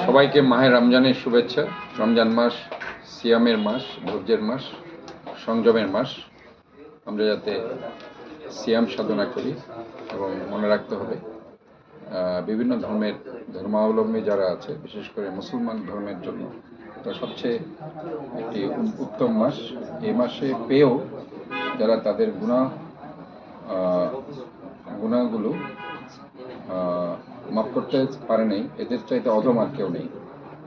সবাইকে মাহে রমজানের শুভেচ্ছা। রমজান মাস সিয়ামের মাস, ধৈর্যের মাস, সংযমের মাস। আমরা যাতে সিয়াম সাধনা করি এবং মনে রাখতে হবে বিভিন্ন ধর্মাবলম্বী যারা আছে, বিশেষ করে মুসলমান ধর্মের জন্য এটা সবচেয়ে একটি উত্তম মাস। এই মাসে পেয়েও যারা তাদের গুনাহগুলো মাফ করতে পারে নাই, এদের চাইতে অধম আর কেউ নেই।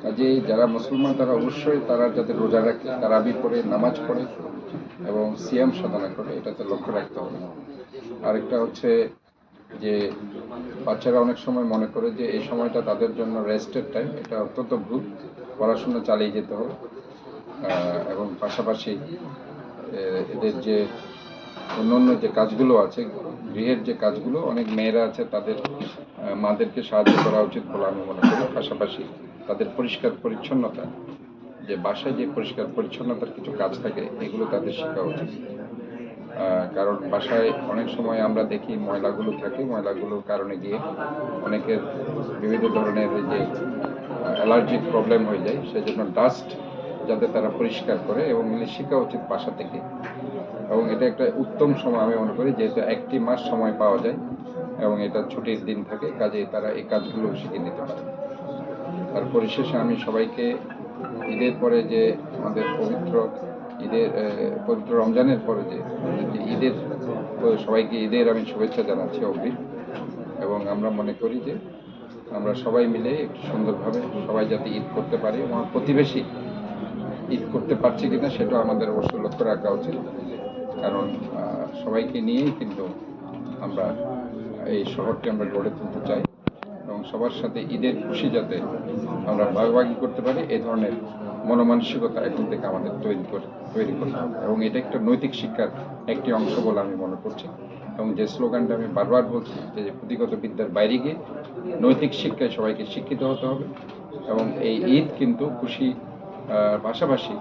কাজেই যারা মুসলমান তারা অবশ্যই তারা যাতে রোজা রাখে, তারাবি পড়ে, নামাজ পড়ে এবং সিয়াম সাধনা করে, এটাতে লক্ষ্য রাখতে হবে। আরেকটা হচ্ছে যে বাচ্চারা অনেক সময় মনে করে যে এই সময়টা তাদের জন্য রেস্টের টাইম, এটা অত্যন্ত ভুল। পড়াশোনা চালিয়ে যেতে হবে এবং পাশাপাশি এদের যে অন্যান্য যে কাজগুলো আছে, গৃহের যে কাজগুলো, অনেক মেয়েরা আছে, তাদের মাদেরকে সাহায্য করা উচিত বলে আমি মনে করি। পাশাপাশি তাদের পরিষ্কার পরিচ্ছন্নতা, যে বাসায় যে পরিষ্কার পরিচ্ছন্নতার কিছু কাজ থাকে, এগুলো তাদের শেখা উচিত। কারণ বাসায় অনেক সময় আমরা দেখি ময়লাগুলো থাকে, ময়লাগুলোর কারণে গিয়ে অনেকের বিভিন্ন ধরনের যে অ্যালার্জিক প্রবলেম হয়ে যায়। সেজন্য ডাস্ট যাতে তারা পরিষ্কার করে এবং এগুলি শেখা উচিত বাসা থেকে। এবং এটা একটা উত্তম সময় আমি মনে করি, যেহেতু একটি মাস সময় পাওয়া যায় এবং এটা ছুটির দিন থাকে, কাজেই তারা এই কাজগুলো শিখে নিতে পারে। আর পরিশেষে আমি সবাইকে ঈদের পরে যে আমাদের পবিত্র রমজানের পরে যে ঈদের, সবাইকে ঈদের আমি শুভেচ্ছা জানাচ্ছি অগ্রিম। এবং আমরা মনে করি যে আমরা সবাই মিলে একটু সুন্দরভাবে সবাই যাতে ঈদ করতে পারি, এবং প্রতিবেশী ঈদ করতে পারছি কিনা সেটাও আমাদের অবশ্যই লক্ষ্য রাখা উচিত। কারণ সবাইকে নিয়েই কিন্তু আমরা এই শহরটি আমরা গড়ে তুলতে চাই এবং সবার সাথে ঈদের খুশি যাতে আমরা ভাগাভাগি করতে পারি, এই ধরনের মনোমানসিকতা এখন থেকে আমাদের তৈরি করতে হবে। এবং এটা একটা নৈতিক শিক্ষার একটি অংশ বলে আমি মনে করছি। এবং যে স্লোগানটা আমি বারবার বলছি, যে পুঁথিগত বিদ্যার বাইরে গিয়ে নৈতিক শিক্ষায় সবাইকে শিক্ষিত হতে হবে। এবং এই ঈদ কিন্তু খুশি পাশাপাশি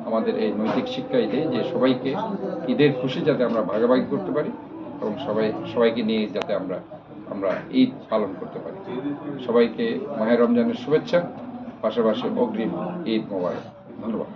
আমাদের এই নৈতিক শিক্ষাই দেয় যে সবাইকে ঈদের খুশি যাতে আমরা ভাগাভাগি করতে পারি এবং সবাইকে নিয়ে যাতে আমরা ঈদ পালন করতে পারি। সবাইকে মাহে রমজানের শুভেচ্ছা, পাশাপাশি অগ্রিম ঈদ মোবারক। ধন্যবাদ।